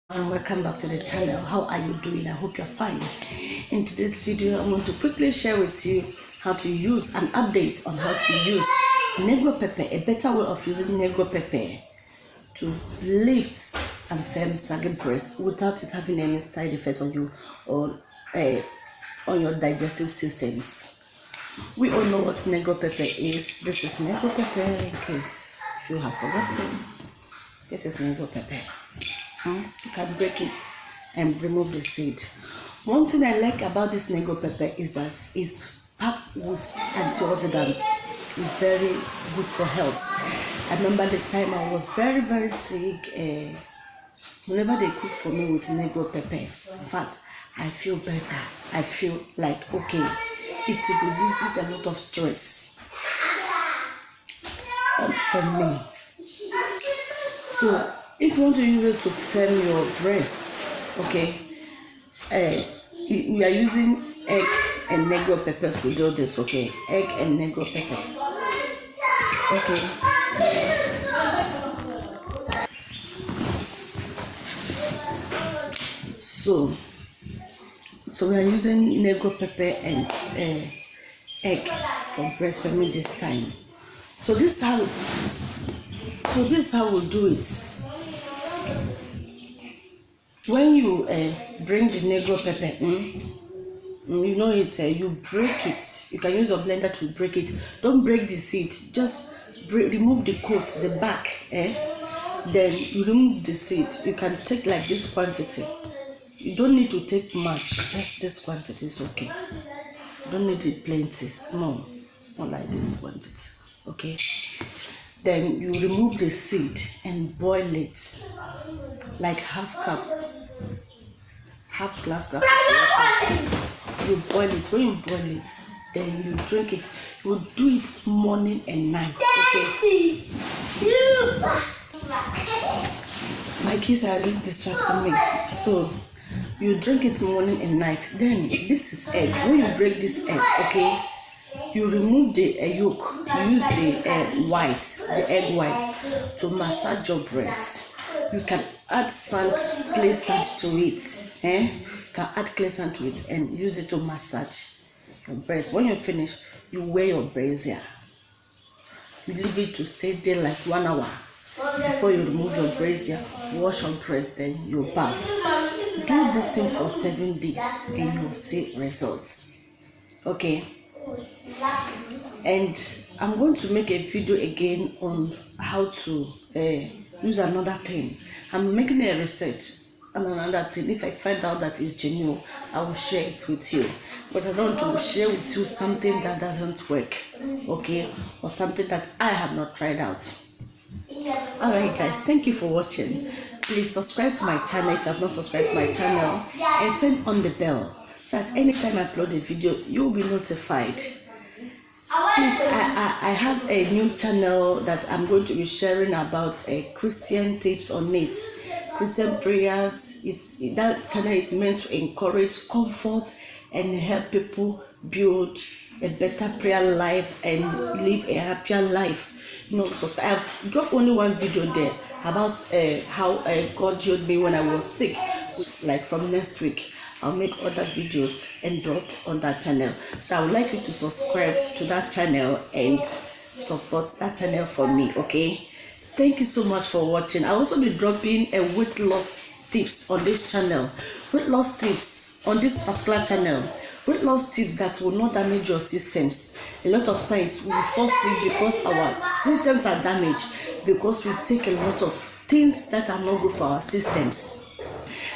And welcome back to the channel. How are you doing? I hope you're fine. In today's video, I'm going to quickly share with you how to use an update on how to use negro pepper, a better way of using negro pepper to lift and firm saggy breast without it having any side effects on you or on your digestive systems. We all know what negro pepper is. This is negro pepper, in case if you have forgotten. This is negro pepper. You can break it and remove the seed. One thing I like about this negro pepper is that it's packed with antioxidants. It's very good for health. I remember the time I was very sick. Whenever they cook for me with negro pepper, in fact, I feel better. I feel like okay, it reduces a lot of stress from me. So if you want to use it to firm your breasts, okay, we are using egg and negro pepper to do this, okay? Egg and negro pepper, okay. So we are using negro pepper and egg for breast firming this time. So this is how we'll do it. When you bring the negro pepper you know it, you break it. You can use a blender to break it. Don't break the seed, just remove the coat, the back, then you remove the seed. You can take like this quantity. You don't need to take much, just this quantity is okay. You don't need it plenty, small like this quantity, okay. Then you remove the seed and boil it like half glass cup of water. You boil it. When you boil it, then you drink it. You do it morning and night, okay? My kids are really distracting me. So you drink it morning and night. Then this is egg. When you break this egg, okay, you remove the yolk. You use the egg white to massage your breast. You can add clay sand to it. You can add clay sand to it and use it to massage your breast. When you finish, you wear your brazier. You leave it to stay there like 1 hour. Before you remove your brazier, wash your breast, then you bath. Do this thing for 7 days and you'll see results. Okay? And I'm going to make a video again on how to use another thing. I'm making a research on another thing. If I find out that it's genuine, I will share it with you. But I don't want to share with you something that doesn't work, okay, or something that I have not tried out. Alright guys, thank you for watching. Please subscribe to my channel if you have not subscribed to my channel, and turn on the bell so that anytime I upload a video, you will be notified. Please, I have a new channel that I'm going to be sharing about Christian tips on it, Christian prayers. That channel is meant to encourage, comfort, and help people build a better prayer life and live a happier life. You know, so I've dropped only one video there about how God healed me when I was sick. Like from next week, I'll make other videos and drop on that channel. So I would like you to subscribe to that channel and support that channel for me, okay? Thank you so much for watching. I'll also be dropping a weight loss tips on this channel. Weight loss tips on this particular channel. Weight loss tips that will not damage your systems. A lot of times we fall sick because our systems are damaged, because we take a lot of things that are not good for our systems.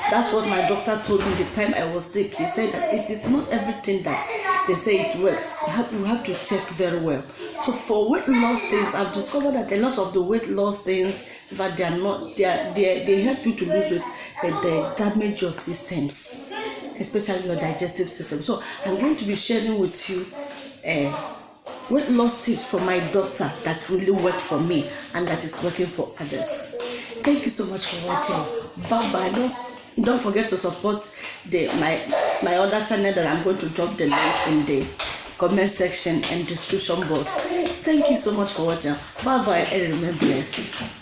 That's what my doctor told me the time I was sick. He said that it is not everything that they say it works. You have to check very well. So for weight loss things, I've discovered that a lot of the weight loss things, but they are not. They help you to lose weight, but they damage your systems, especially your digestive system. So I'm going to be sharing with you weight loss tips from my doctor that really worked for me and that is working for others. Thank you so much for watching. Bye bye. Don't forget to support my other channel that I'm going to drop the link in the comment section and description box. Thank you so much for watching. Bye bye and remain blessed.